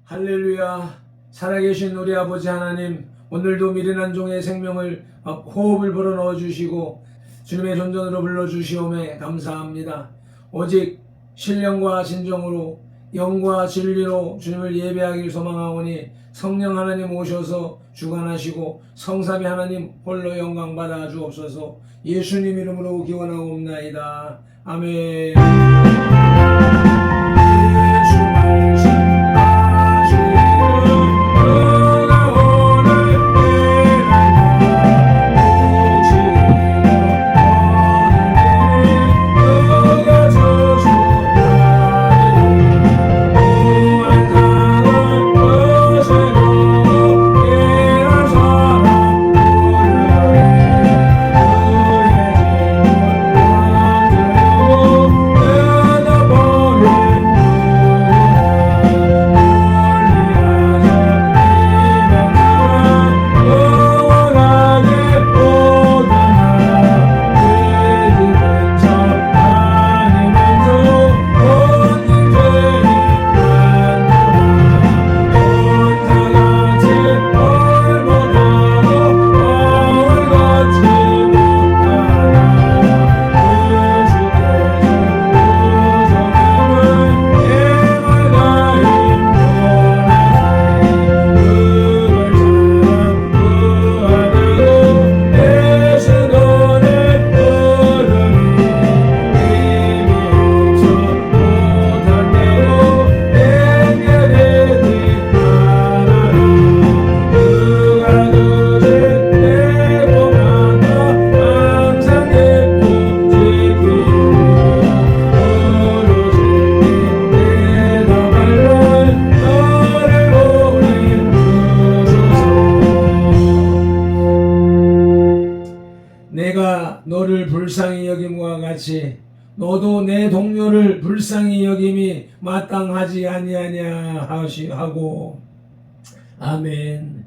할렐루야. 살아계신 우리 아버지 하나님, 오늘도 미련한 종의 생명을 호흡을 불어넣어 주시고 주님의 존전으로 불러주시오매 감사합니다. 오직 신령과 진정으로 영과 진리로 주님을 예배하길 소망하오니 성령 하나님 오셔서 주관하시고 성삼위 하나님 홀로 영광 받아 주옵소서. 예수님 이름으로 기원하옵나이다. 아멘. 내가 너를 불쌍히 여김과 같이 너도 내 동료를 불쌍히 여김이 마땅하지 아니하냐 하고. 아멘.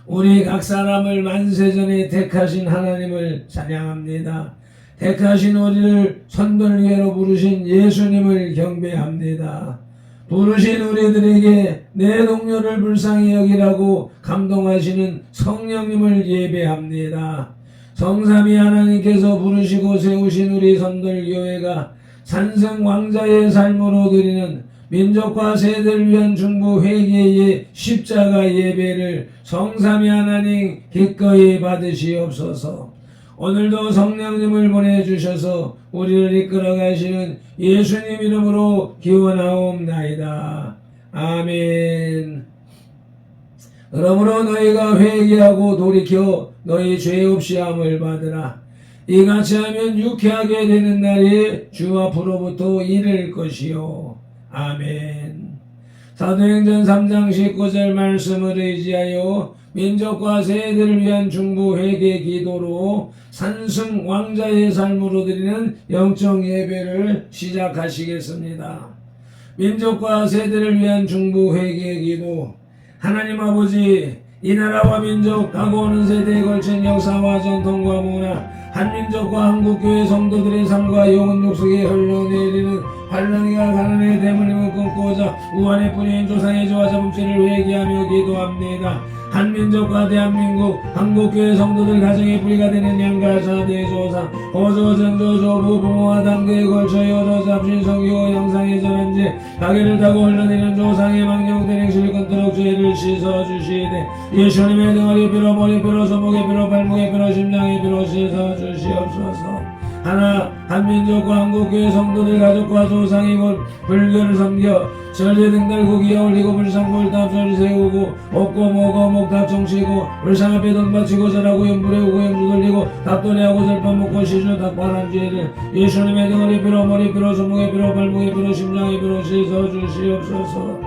우리 각 사람을 만세전에 택하신 하나님을 찬양합니다. 택하신 우리를 선돌교회로 부르신 예수님을 경배합니다. 부르신 우리들에게 내 동료를 불쌍히 여기라고 감동하시는 성령님을 예배합니다. 성삼위 하나님께서 부르시고 세우신 우리 선돌교회가 산성 왕자의 삶으로 드리는 민족과 세대를 위한 중보 회개의 십자가 예배를 성삼위 하나님 기꺼이 받으시옵소서. 오늘도 성령님을 보내주셔서 우리를 이끌어 가시는 예수님 이름으로 기원하옵나이다. 아멘. 그러므로 너희가 회개하고 돌이켜 너희 죄 없이 함을 받으라. 이같이 하면 유쾌하게 되는 날이 주 앞으로부터 이를 것이요. 아멘. 사도행전 3장 19절 말씀을 의지하여 민족과 세대를 위한 중보 회개 기도로 산승 왕자의 삶으로 드리는 영적 예배를 시작하시겠습니다. 민족과 세대를 위한 중보 회개 기도. 하나님 아버지, 이 나라와 민족, 다가오는 세대에 걸친 역사와 전통과 문화, 한민족과 한국교회 성도들의 삶과 영혼 욕속에 흘러내리는 환란과 가난의 대문임을 끊고자 우한의 뿌리인 조상의 죄와 자범죄를 회개하며 기도합니다. 한민족과 대한민국 한국교회 성도들 가정의 뿌리가 되는 양가사 대조상 호조 전조조 부부모와 단계에 걸쳐 여러 잡신 성교 영상의 전한제 가게를 타고 흘러내리는 조상의 망령된 행실을 끊도록 죄를 씻어주시되 예수님의 등허리 피로 머리 피로 손목에 피로 발목에 피로 심장에 피로 씻어주시옵소서. 하나 한민족과 한국교회 성도들 가족과 조상이 곧 불교를 섬겨 절제 등달 고기에 올리고 불상불답절 세우고 얻고 먹어 목답 정치고 불상 앞에 돈 바치고 절하고 연불에 오고 염주 돌리고 답도내하고 절밥 먹고 시주 닭반한 죄를 예수님의 등허리 피로 머리 피로 손목에 피로 발목에 피로 심장에 피로 씻어주시옵소서.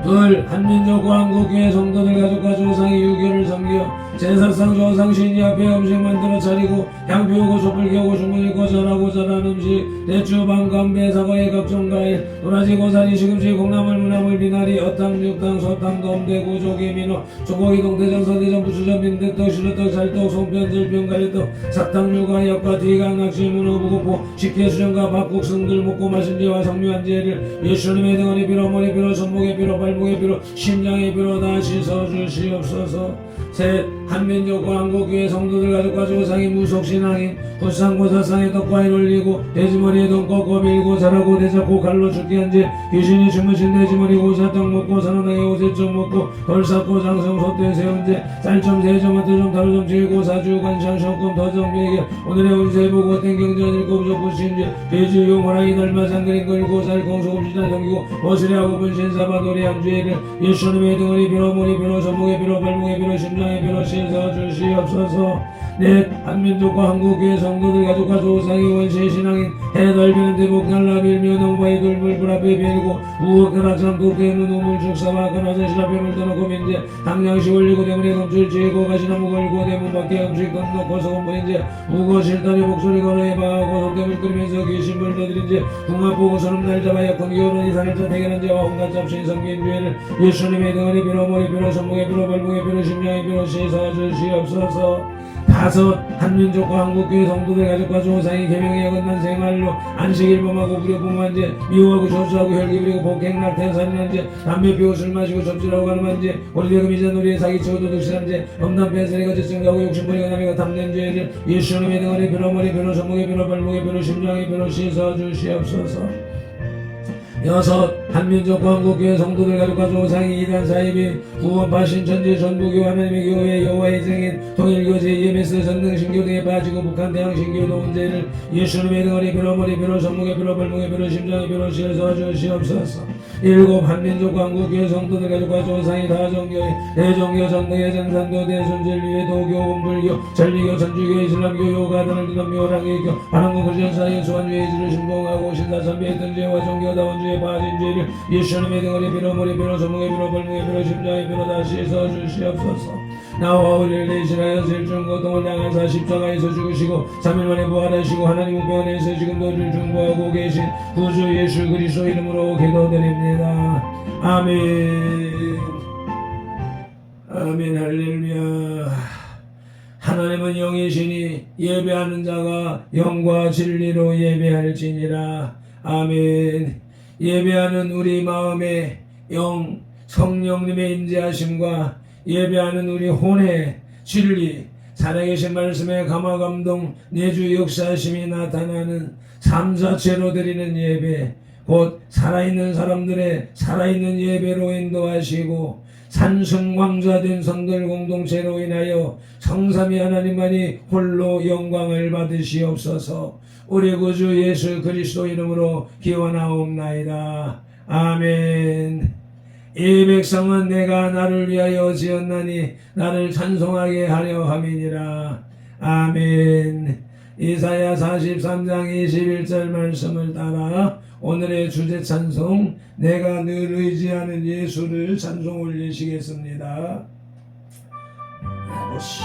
둘 한민족과 한국교회 성도들 가족과 조상이 유교를 섬겨 제사상 조상 신이 앞에 음식 만들어 차리고 향 피우고 촛불 켜고 주문이고 절하고 절한 음식 대추 밤감배 사과의 각종 과일 도라지 고사리 시금치 콩나물 무나물 미나리 어탕 육탕 소탕 돔대구 조개 민어 조고기 동태전 서대전 부추전 빈대떡 시루떡 살떡 송편 절편 가래떡 사탕 육아 약과 뒤강 낚시 문어 부고포 식혜 수정과 밥국 승들 먹고 마신 죄와 성묘한 죄를 예수님의 등허리 피로 머리 피로 손목에 피로 발 발목의 피로 심장의 피로 다 씻어주시옵소서. 셋, 한민족과 한국교회 성도들 가족과 조상이 무속신앙인 후상고사상에 떡과일 올리고 돼지머리에 돈 꺾어 밀고 자라고 대잡고 갈로 죽게 한지 귀신이 주무신 돼지머리 고사떡 먹고 사나나게 오세점 먹고 돌 쌓고 장성 소떼 세운제 쌀점 세점 하트점 다루점 질고 사주 관상 성금 더정 비에게 오늘의 운세 보고 땡경전 일곱 적부신제 돼지 용호랑이 닮아 상그린 걸고 살공 소금시장 정기고 오스레하고 분신사바 노래 한주에를 예수님의 등허리 비로 머리 비로 손목에 비로 발목에 비로 심장에 비로 씻어주시옵소서. 넷, 한민족과 한국교회 성도들 가족과 조상의 원시 신앙인 해달비는 대목 날라 빌며 농바의 돌물 불 앞에 빌고 우억한 악산 국대문 우물 축사와 근화자 시라뱀을 떠놓고 민제 당량시 올리고 대문에 검출 지고 가시나무 걸고 대문 밖에 음식 건너고 소금분인제 우거 실다리 목소리 걸어 해방하고 손대물 끓이면서 귀신물 떠들인제 궁합 보고 소름 날 잡아야 건기오는 이산일자 대결한 제와 온갖 잡신 성기인 주의를 예수님의 등허리 비로 머리 비로 손목에 비로 발목에 비로 심장에 비로 씻어주시옵소서. 다섯, 한민족과 한국교회 성도들 가족과 조상이 계명에 어긋난 생활로 안식일 범하고 불효범한제 미워하고 조수하고 혈기 부리고 폭행 낙태 살인한제 담배 피우고 술 마시고 접질하고 가늠한제 오리대금 이자 놀이에 사기치고 도둑질한제 엄담 뺀소리가 지승가고 욕심부리고 남이가 탐낸 죄를 예수님의 등허리 비로 머리 비로 손목에 비로 발목에 비로 심장에 비로 씻어주시옵소서. 여섯, 한민족과 한국교회 성도들 가족과 조상이 이단 사입인 구원파신 천지 전부교 하나님의 교회 여호와의 증인 통일교제 EMS 전등신교 등에 빠지고 북한 대항신교 도운제를 예수님의 등허리 비로 머리 비로 손목에 비로 발목에 비로 심장에 비로 씻어주시옵소서. 일곱, 한민족과 한국교회 성도들 가족과 조상이 다정교회 대종교 전등의 전산도 대순진리회 도교 원불교 전리교 천주교 이슬람교 요가단을 두던 묘랑의교 한국어 크리스천사의 수완주의 지를 신봉하고 신사선비의 던제와 종교다원주의 빠진 죄를 예수님의 등허리 비로 머리 비로 손목에 비로 발목에 비로 심장에 비로 다시 써주시옵소서. 나와 우리를 대신하여 실중고통을 당하사 십자가에서 죽으시고 3일 만에 부활하시고 하나님 우편에서 지금도 우리를 중보하고 계신 구주 예수 그리스도 이름으로 기도드립니다. 아멘. 아멘. 할렐루야. 하나님은 영이시니 예배하는 자가 영과 진리로 예배할지니라. 아멘. 예배하는 우리 마음에 영 성령님의 임재하심과 예배하는 우리 혼의 진리 살아계신 말씀의 감화감동 내주 역사하심이 나타나는 삶 자체로 드리는 예배 곧 살아있는 사람들의 살아있는 예배로 인도하시고 산승왕자된 성들 공동체로 인하여 성삼위 하나님만이 홀로 영광을 받으시옵소서. 우리 구주 예수 그리스도 이름으로 기원하옵나이다. 아멘. 이 백성은 내가 나를 위하여 지었나니 나를 찬송하게 하려 함이니라. 아멘. 이사야 43장 21절 말씀을 따라 오늘의 주제 찬송 내가 늘 의지하는 예수를 찬송 올리시겠습니다. 아버지.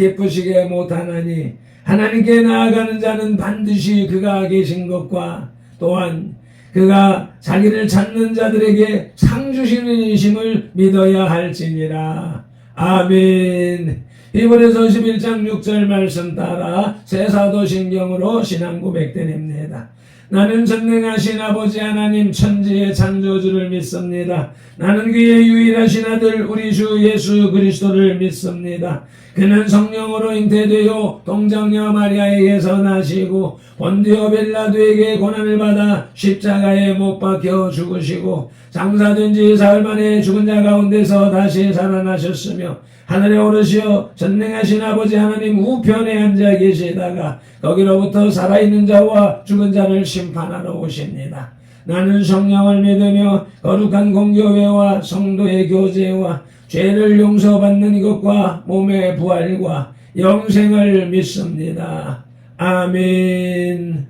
기쁘시게 못하나니 하나님께 나아가는 자는 반드시 그가 계신 것과 또한 그가 자기를 찾는 자들에게 상 주시는 이심을 믿어야 할지니라. 아멘. 히브리서 11장 6절 말씀 따라 새 사도신경으로 신앙 고백드립니다. 나는 전능하신 아버지 하나님 천지의 창조주를 믿습니다. 나는 그의 유일하신 아들 우리 주 예수 그리스도를 믿습니다. 그는 성령으로 잉태되어 동정녀 마리아에게서 나시고 본디오 빌라도에게 고난을 받아 십자가에 못 박혀 죽으시고 장사된 지 사흘 만에 죽은 자 가운데서 다시 살아나셨으며 하늘에 오르시어 전능하신 아버지 하나님 우편에 앉아 계시다가 거기로부터 살아있는 자와 죽은 자를 심판하러 오십니다. 나는 성령을 믿으며 거룩한 공교회와 성도의 교제와 죄를 용서받는 것과 몸의 부활과 영생을 믿습니다. 아멘.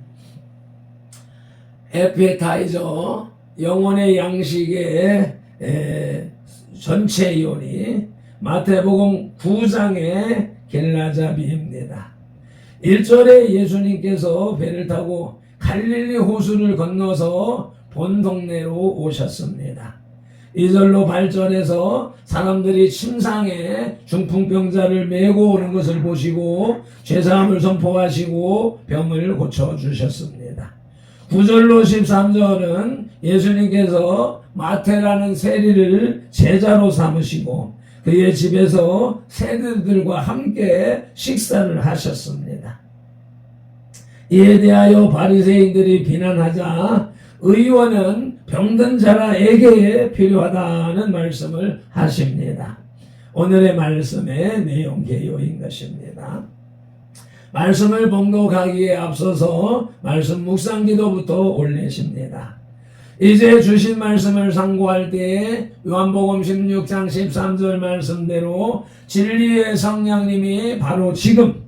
에피타이저 영혼의 양식의 전체 요리 마태복음 9장의 겔라자비입니다. 1절에 예수님께서 배를 타고 갈릴리 호수를 건너서 본 동네로 오셨습니다. 2절로 발전해서 사람들이 침상에 중풍병자를 메고 오는 것을 보시고 죄사함을 선포하시고 병을 고쳐주셨습니다. 9절로 13절은 예수님께서 마태라는 세리를 제자로 삼으시고 그의 집에서 세리들과 함께 식사를 하셨습니다. 이에 대하여 바리새인들이 비난하자 의원은 병든 자라에게 필요하다는 말씀을 하십니다. 오늘의 말씀의 내용 개요인 것입니다. 말씀을 봉독하기에 앞서서 말씀 묵상 기도부터 올리십니다. 이제 주신 말씀을 상고할 때에 요한복음 16장 13절 말씀대로 진리의 성령님이 바로 지금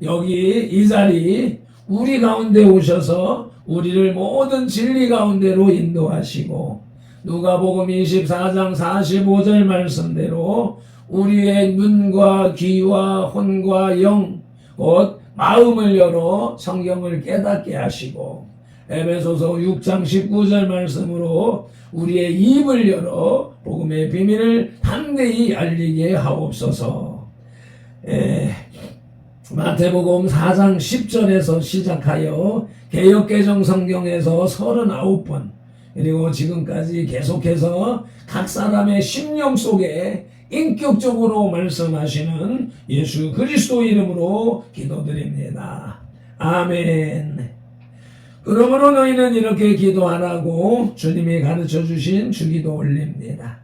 여기 이 자리 우리 가운데 오셔서 우리를 모든 진리 가운데로 인도하시고 누가복음 24장 45절 말씀대로 우리의 눈과 귀와 혼과 영 곧 마음을 열어 성경을 깨닫게 하시고 에베소서 6장 19절 말씀으로 우리의 입을 열어 복음의 비밀을 담대히 알리게 하옵소서. 마태복음 4장 10절에서 시작하여 개역개정 성경에서 39번 그리고 지금까지 계속해서 각 사람의 심령 속에 인격적으로 말씀하시는 예수 그리스도 이름으로 기도드립니다. 아멘. 그러므로 너희는 이렇게 기도하라고 주님이 가르쳐 주신 주기도 올립니다.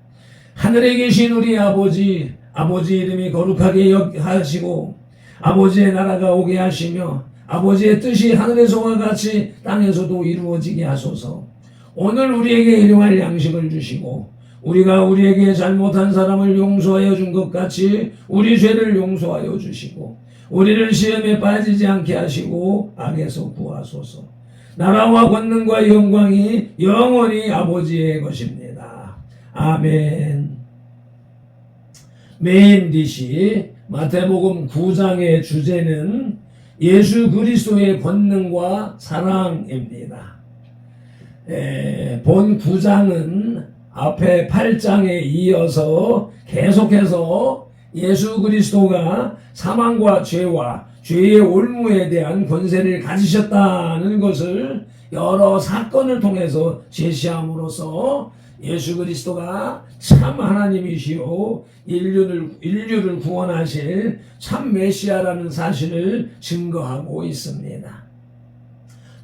하늘에 계신 우리 아버지 이름이 거룩하게 하시고 아버지의 나라가 오게 하시며 아버지의 뜻이 하늘에서와 같이 땅에서도 이루어지게 하소서. 오늘 우리에게 일용할 양식을 주시고 우리가 우리에게 잘못한 사람을 용서하여 준 것 같이 우리 죄를 용서하여 주시고 우리를 시험에 빠지지 않게 하시고 악에서 구하소서. 나라와 권능과 영광이 영원히 아버지의 것입니다. 아멘. 메인 디시 마태복음 9장의 주제는 예수 그리스도의 권능과 사랑입니다. 본 9장은 앞에 8장에 이어서 계속해서 예수 그리스도가 사망과 죄와 죄의 올무에 대한 권세를 가지셨다는 것을 여러 사건을 통해서 제시함으로써 예수 그리스도가 참 하나님이시오 인류를 구원하실 참 메시아라는 사실을 증거하고 있습니다.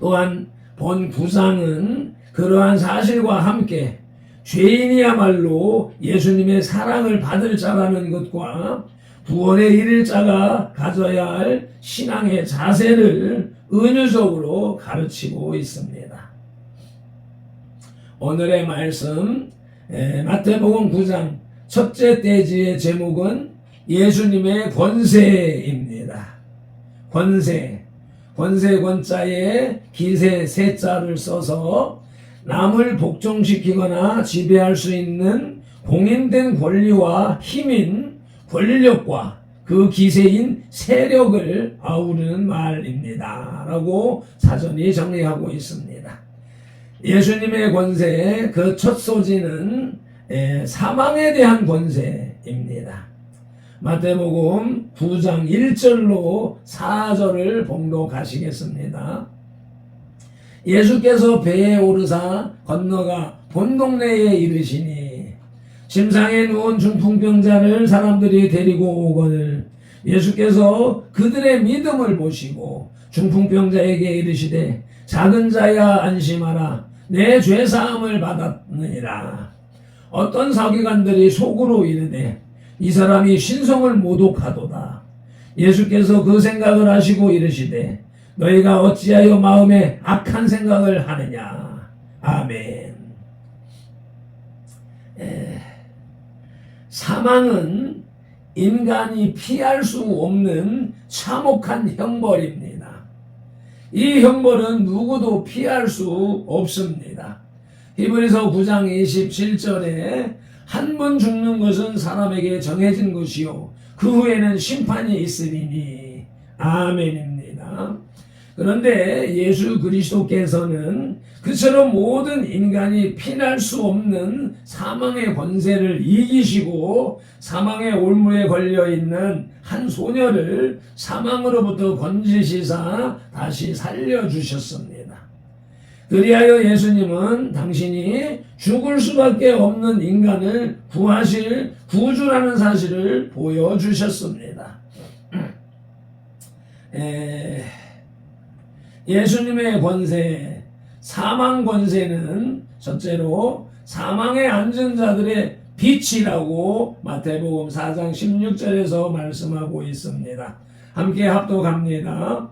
또한 본 9장은 그러한 사실과 함께 죄인이야말로 예수님의 사랑을 받을 자라는 것과 구원에 이를 자가 가져야 할 신앙의 자세를 은유적으로 가르치고 있습니다. 오늘의 말씀 마태복음 9장 첫째 대지의 제목은 예수님의 권세입니다. 권세 권자에 기세 세자를 써서 남을 복종시키거나 지배할 수 있는 공인된 권리와 힘인 권력과 그 기세인 세력을 아우르는 말입니다. 라고 사전이 정리하고 있습니다. 예수님의 권세, 그 첫 소지는 사망에 대한 권세입니다. 마태복음 9장 1절로 4절을 봉독하시겠습니다. 예수께서 배에 오르사 건너가 본 동네에 이르시니 침상에 누운 중풍병자를 사람들이 데리고 오거늘 예수께서 그들의 믿음을 보시고 중풍병자에게 이르시되 작은 자야 안심하라 내 죄사함을 받았느니라. 어떤 서기관들이 속으로 이르되 이 사람이 신성을 모독하도다. 예수께서 그 생각을 하시고 이르시되 너희가 어찌하여 마음에 악한 생각을 하느냐. 아멘. 사망은 인간이 피할 수 없는 참혹한 형벌입니다. 이 형벌은 누구도 피할 수 없습니다. 히브리서 9장 27절에 한 번 죽는 것은 사람에게 정해진 것이요 그 후에는 심판이 있으리니 아멘입니다. 그런데 예수 그리스도께서는 그처럼 모든 인간이 피할 수 없는 사망의 권세를 이기시고 사망의 올무에 걸려있는 한 소녀를 사망으로부터 건지시사 다시 살려주셨습니다. 그리하여 예수님은 당신이 죽을 수밖에 없는 인간을 구하실 구주라는 사실을 보여주셨습니다. 예수님의 권세, 사망 권세는 첫째로 사망에 앉은 자들의 빛이라고 마태복음 4장 16절에서 말씀하고 있습니다. 함께 합독합니다.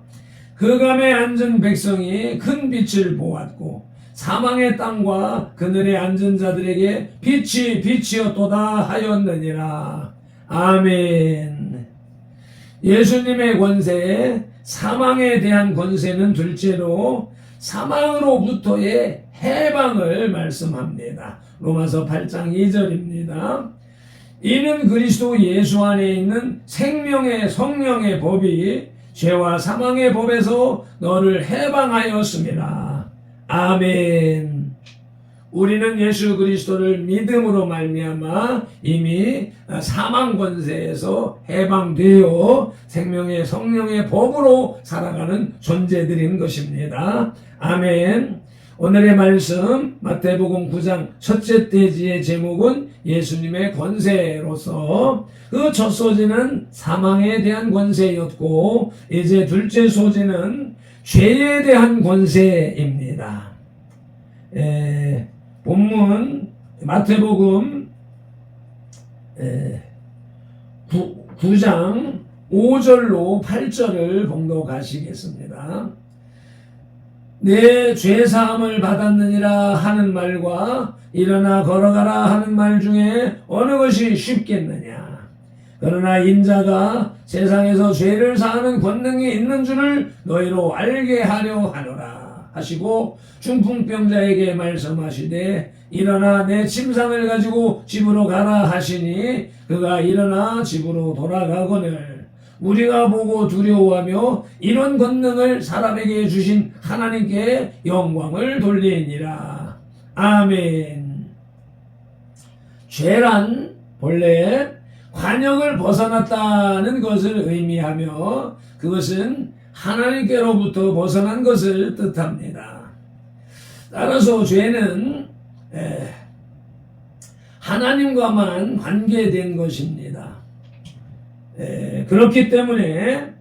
흑암에 앉은 백성이 큰 빛을 보았고 사망의 땅과 그늘에 앉은 자들에게 빛이 빛이었도다 하였느니라. 아멘. 예수님의 권세, 사망에 대한 권세는 둘째로 사망으로부터의 해방을 말씀합니다. 로마서 8장 2절입니다. 이는 그리스도 예수 안에 있는 생명의 성령의 법이 죄와 사망의 법에서 너를 해방하였습니다. 아멘. 우리는 예수 그리스도를 믿음으로 말미암아 이미 사망 권세에서 해방되어 생명의 성령의 법으로 살아가는 존재들인 것입니다. 아멘. 오늘의 말씀 마태복음 9장 첫째 대지의 제목은 예수님의 권세로서 그 첫 소지는 사망에 대한 권세였고 이제 둘째 소지는 죄에 대한 권세입니다. 본문 마태복음 9장 5절로 8절을 봉독하시겠습니다. 내 죄사함을 받았느니라 하는 말과 일어나 걸어가라 하는 말 중에 어느 것이 쉽겠느냐. 그러나 인자가 세상에서 죄를 사하는 권능이 있는 줄을 너희로 알게 하려 하노라 하시고 중풍병자에게 말씀하시되 일어나 내 침상을 가지고 집으로 가라 하시니 그가 일어나 집으로 돌아가거늘 우리가 보고 두려워하며 이런 권능을 사람에게 주신 하나님께 영광을 돌리니라. 아멘. 죄란 본래 관역을 벗어났다는 것을 의미하며 그것은 하나님께로부터 벗어난 것을 뜻합니다. 따라서 죄는 하나님과만 관계된 것입니다. 그렇기 때문에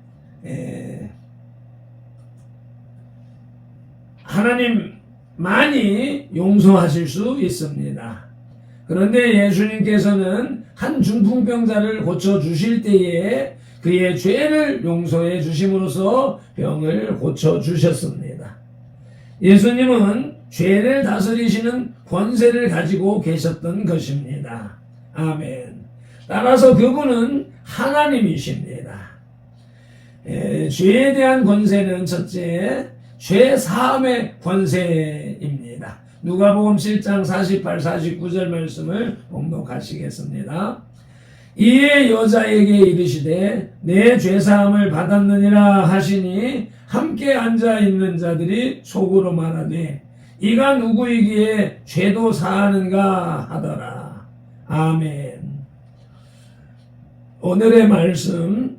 하나님만이 용서하실 수 있습니다. 그런데 예수님께서는 한 중풍병자를 고쳐주실 때에 그의 죄를 용서해 주심으로써 병을 고쳐주셨습니다. 예수님은 죄를 다스리시는 권세를 가지고 계셨던 것입니다. 아멘. 따라서 그분은 하나님이십니다. 죄에 대한 권세는 첫째, 죄 사함의 권세입니다. 누가복음 7장 48, 49절 말씀을 봉독하시겠습니다. 이에 여자에게 이르시되 내 죄사함을 받았느니라 하시니 함께 앉아 있는 자들이 속으로 말하되 이가 누구이기에 죄도 사하는가 하더라. 아멘. 오늘의 말씀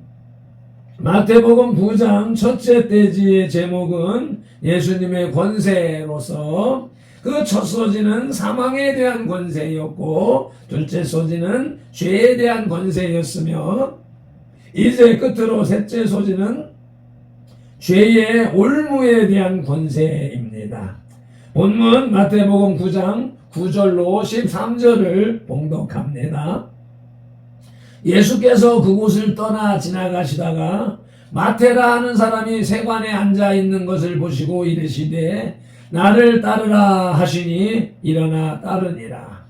마태복음 9장 첫째 대지의 제목은 예수님의 권세로서 그 첫 소지는 사망에 대한 권세였고 둘째 소지는 죄에 대한 권세였으며 이제 끝으로 셋째 소지는 죄의 올무에 대한 권세입니다. 본문 마태복음 9장 9절로 13절을 봉독합니다. 예수께서 그곳을 떠나 지나가시다가 마태라 하는 사람이 세관에 앉아 있는 것을 보시고 이르시되 나를 따르라 하시니 일어나 따르니라.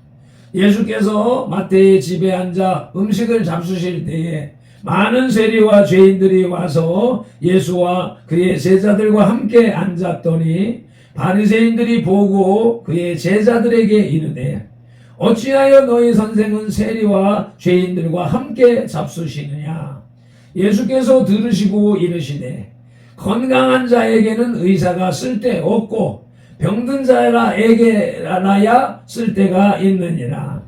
예수께서 마태의 집에 앉아 음식을 잡수실 때에 많은 세리와 죄인들이 와서 예수와 그의 제자들과 함께 앉았더니 바리새인들이 보고 그의 제자들에게 이르되 어찌하여 너희 선생은 세리와 죄인들과 함께 잡수시느냐. 예수께서 들으시고 이르시되 건강한 자에게는 의사가 쓸데없고 병든 자에게라야 쓸데가 있느니라.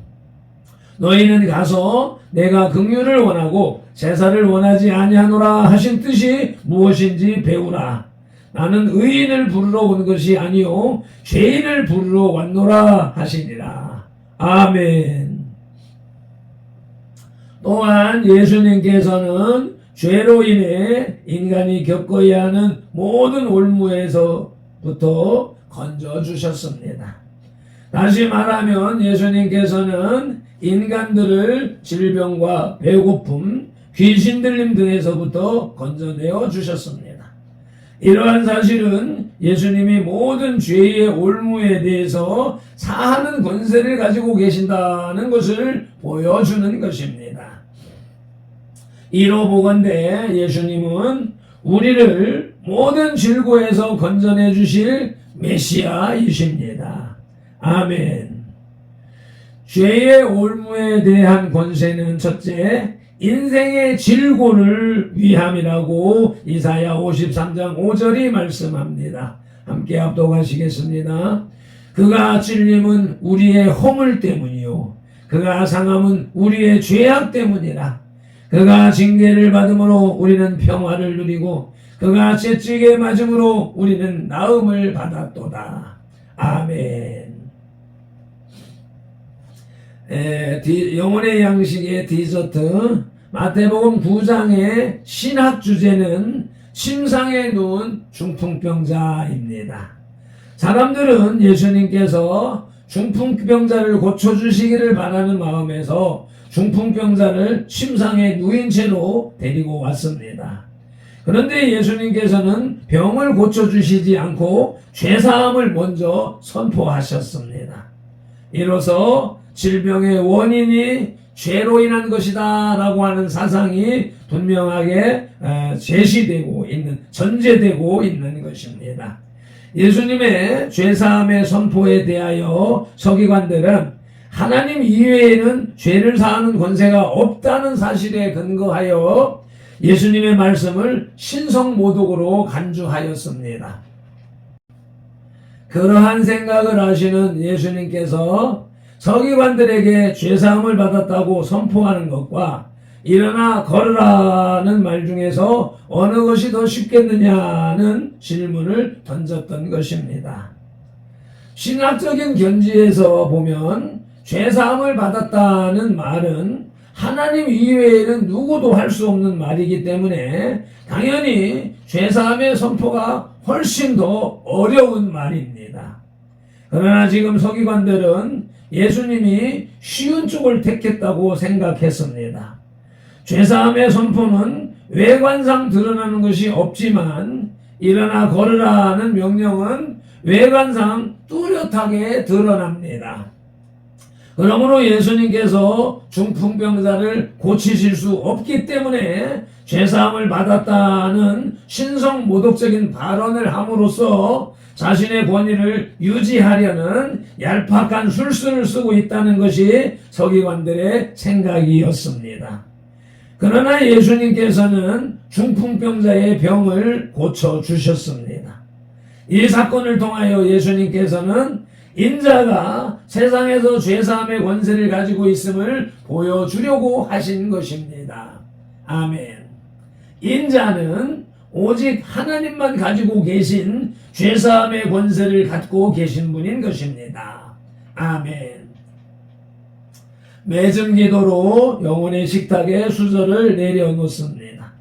너희는 가서 내가 긍휼을 원하고 제사를 원하지 아니하노라 하신 뜻이 무엇인지 배우라. 나는 의인을 부르러 온 것이 아니요 죄인을 부르러 왔노라 하시니라. 아멘. 또한 예수님께서는 죄로 인해 인간이 겪어야 하는 모든 올무에서부터 건져주셨습니다. 다시 말하면 예수님께서는 인간들을 질병과 배고픔, 귀신 들림 등에서부터 건져내어 주셨습니다. 이러한 사실은 예수님이 모든 죄의 올무에 대해서 사하는 권세를 가지고 계신다는 것을 보여주는 것입니다. 이로 보건대 예수님은 우리를 모든 질고에서 건져내 주실 메시아이십니다. 아멘. 죄의 올무에 대한 권세는 첫째, 인생의 질고를 위함이라고 이사야 53장 5절이 말씀합니다. 함께 합독하시겠습니다. 그가 찔림은 우리의 허물 때문이요 그가 상함은 우리의 죄악 때문이라. 그가 징계를 받음으로 우리는 평화를 누리고 그가 채찍에 맞음으로 우리는 나음을 받았도다. 아멘. 영혼의 양식의 디저트 마태복음 9장의 신학 주제는 침상에 누운 중풍병자입니다. 사람들은 예수님께서 중풍병자를 고쳐주시기를 바라는 마음에서 중풍병자를 침상에 누인 채로 데리고 왔습니다. 그런데 예수님께서는 병을 고쳐주시지 않고 죄사함을 먼저 선포하셨습니다. 이로써 질병의 원인이 죄로 인한 것이다 라고 하는 사상이 분명하게 제시되고 있는, 전제되고 있는 것입니다. 예수님의 죄사함의 선포에 대하여 서기관들은 하나님 이외에는 죄를 사하는 권세가 없다는 사실에 근거하여 예수님의 말씀을 신성모독으로 간주하였습니다. 그러한 생각을 하시는 예수님께서 서기관들에게 죄사함을 받았다고 선포하는 것과 일어나 걸으라는 말 중에서 어느 것이 더 쉽겠느냐는 질문을 던졌던 것입니다. 신학적인 견지에서 보면 죄사함을 받았다는 말은 하나님 이외에는 누구도 할 수 없는 말이기 때문에 당연히 죄사함의 선포가 훨씬 더 어려운 말입니다. 그러나 지금 서기관들은 예수님이 쉬운 쪽을 택했다고 생각했습니다. 죄사함의 선포는 외관상 드러나는 것이 없지만 일어나 걸으라는 명령은 외관상 뚜렷하게 드러납니다. 그러므로 예수님께서 중풍병자를 고치실 수 없기 때문에 죄사함을 받았다는 신성 모독적인 발언을 함으로써 자신의 권위를 유지하려는 얄팍한 술수를 쓰고 있다는 것이 서기관들의 생각이었습니다. 그러나 예수님께서는 중풍병자의 병을 고쳐주셨습니다. 이 사건을 통하여 예수님께서는 인자가 세상에서 죄사함의 권세를 가지고 있음을 보여주려고 하신 것입니다. 아멘. 인자는 오직 하나님만 가지고 계신 죄사함의 권세를 갖고 계신 분인 것입니다. 아멘. 맺은 기도로 영혼의 식탁에 수저를 내려놓습니다.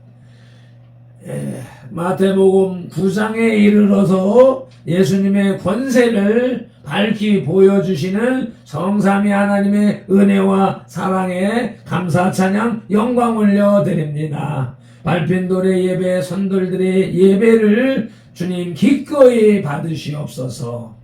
마태복음 9장에 이르러서 예수님의 권세를 밝히 보여주시는 성삼위 하나님의 은혜와 사랑에 감사 찬양 영광 올려드립니다. 밟힌 돌의 예배, 선돌들의 예배를 주님 기꺼이 받으시옵소서.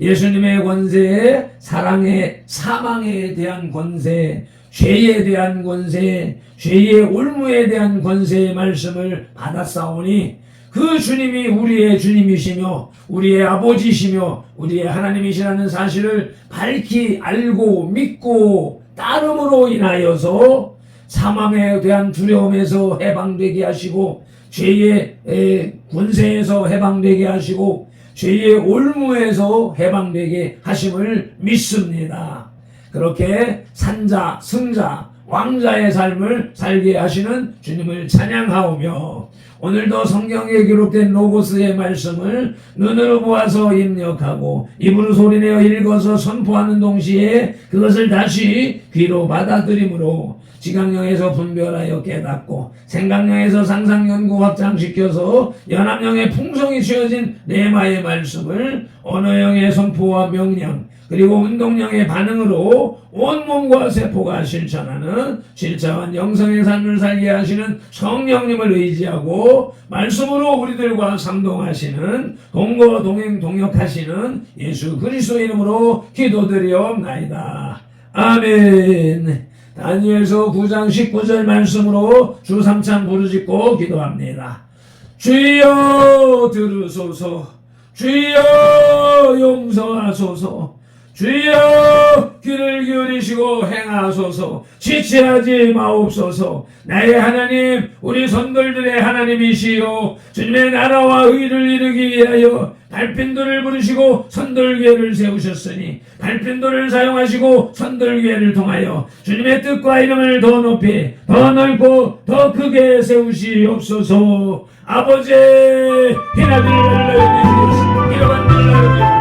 예수님의 권세, 사랑의 사망에 대한 권세, 죄에 대한 권세, 죄의 올무에 대한 권세의 말씀을 받았사오니 그 주님이 우리의 주님이시며 우리의 아버지시며 우리의 하나님이시라는 사실을 밝히 알고 믿고 따름으로 인하여서 사망에 대한 두려움에서 해방되게 하시고 죄의 권세에서 해방되게 하시고 죄의 올무에서 해방되게 하심을 믿습니다. 그렇게 산자, 승자, 왕자의 삶을 살게 하시는 주님을 찬양하오며 오늘도 성경에 기록된 로고스의 말씀을 눈으로 보아서 입력하고 입으로 소리내어 읽어서 선포하는 동시에 그것을 다시 귀로 받아들이므로 지각령에서 분별하여 깨닫고 생각령에서 상상 연구 확장시켜서 연합령의 풍성이 쥐어진 레마의 말씀을 언어형의 선포와 명령 그리고 운동령의 반응으로 온몸과 세포가 실천하는 질차한 영성의 삶을 살게 하시는 성령님을 의지하고 말씀으로 우리들과 상동하시는 동거 동행 동역하시는 예수 그리스도 이름으로 기도드리옵나이다. 아멘. 다니엘서 9장 19절 말씀으로 주 3창 부르짖고 기도합니다. 주여 들으소서, 주여 용서하소서, 주여 귀를 기울이시고 행하소서, 지체하지 마옵소서. 나의 하나님, 우리 선돌들의 하나님이시요 주님의 나라와 의를 이루기 위하여 달핀돌을 부르시고 선돌교회를 세우셨으니 달핀돌을 사용하시고 선돌교회를 통하여 주님의 뜻과 이름을 더 높이 더 넓고 더 크게 세우시옵소서. 아버지 피나들 날라주시옵소서. 기도만 날라주시옵소서.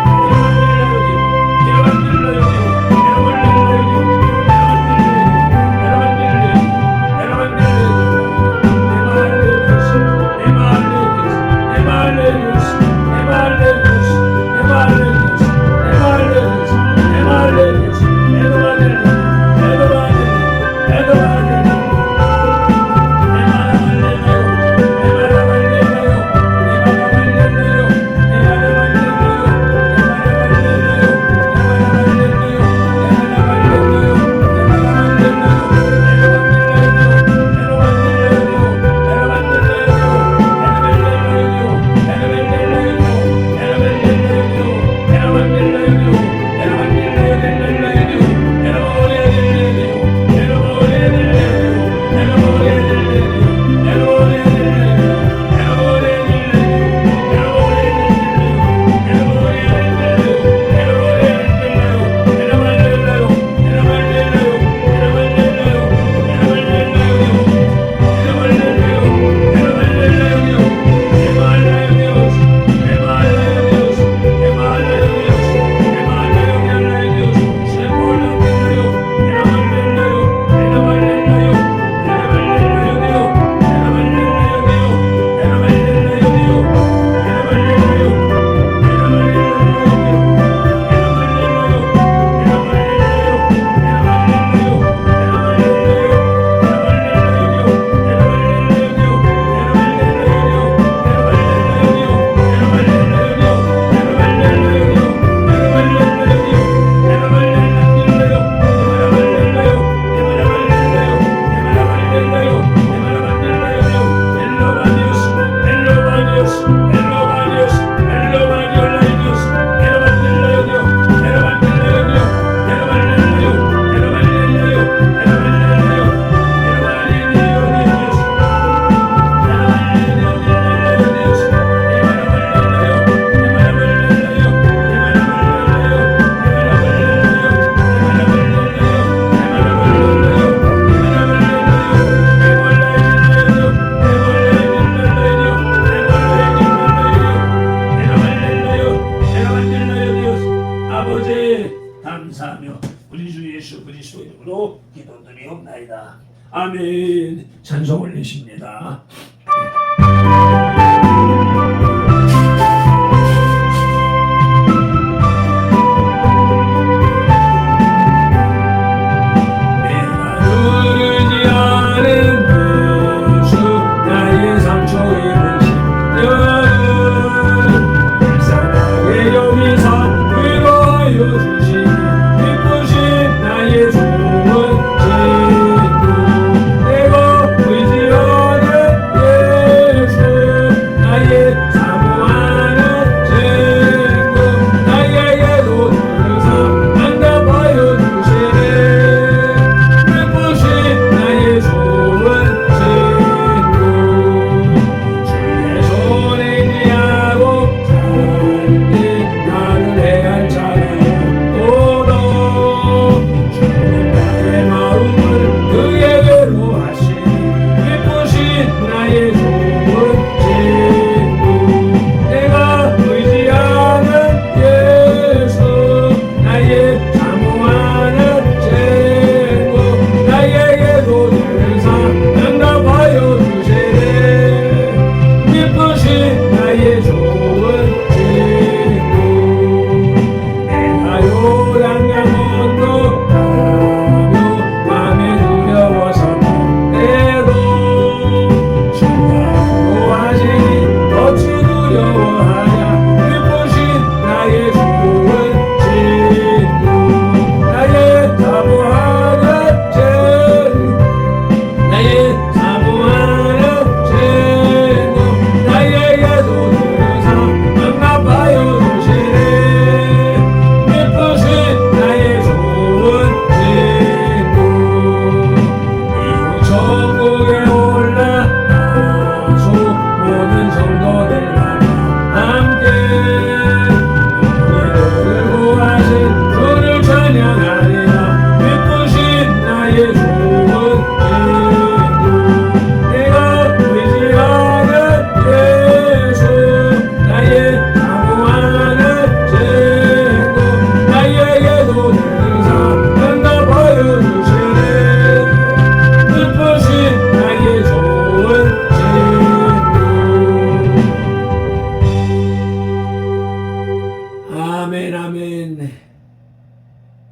원하옵나이다. 아멘. 찬송 올리십니다.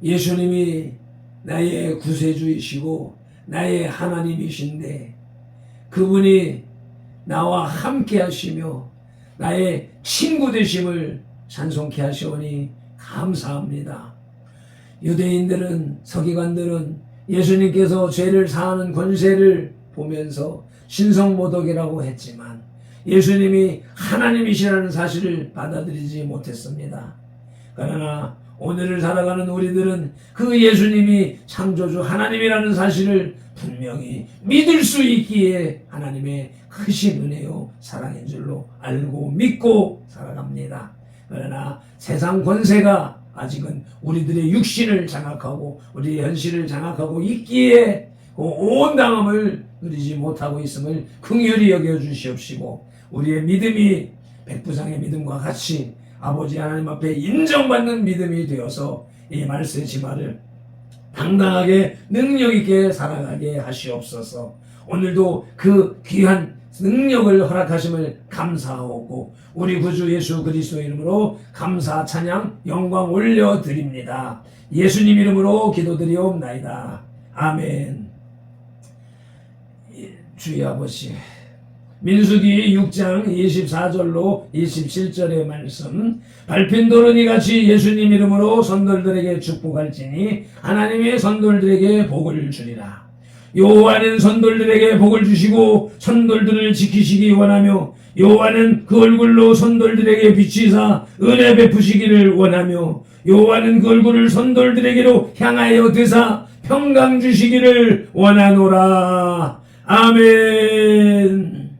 예수님이 나의 구세주이시고 나의 하나님이신데 그분이 나와 함께 하시며 나의 친구 되심을 찬송케 하시오니 감사합니다. 유대인들은, 서기관들은 예수님께서 죄를 사하는 권세를 보면서 신성모독이라고 했지만 예수님이 하나님이시라는 사실을 받아들이지 못했습니다. 그러나 오늘을 살아가는 우리들은 그 예수님이 창조주 하나님이라는 사실을 분명히 믿을 수 있기에 하나님의 크신 은혜요 사랑인 줄로 알고 믿고 살아갑니다. 그러나 세상 권세가 아직은 우리들의 육신을 장악하고 우리의 현실을 장악하고 있기에 그 온당함을 누리지 못하고 있음을 긍휼히 여겨주시옵시고 우리의 믿음이 백부장의 믿음과 같이 아버지 하나님 앞에 인정받는 믿음이 되어서 이 말씀의 지마를 당당하게 능력 있게 살아가게 하시옵소서. 오늘도 그 귀한 능력을 허락하심을 감사하고 우리 구주 예수 그리스도 이름으로 감사 찬양 영광 올려드립니다. 예수님 이름으로 기도드리옵나이다. 아멘. 주의 아버지, 민수기 6장 24절로 27절의 말씀, 밟힌 도르니 같이 예수님 이름으로 선돌들에게 축복할지니 하나님의 선돌들에게 복을 주리라. 여호와는 선돌들에게 복을 주시고 선돌들을 지키시기 원하며 여호와는 그 얼굴로 선돌들에게 비치사 은혜 베푸시기를 원하며 여호와는 그 얼굴을 선돌들에게로 향하여 드사 평강 주시기를 원하노라. 아멘.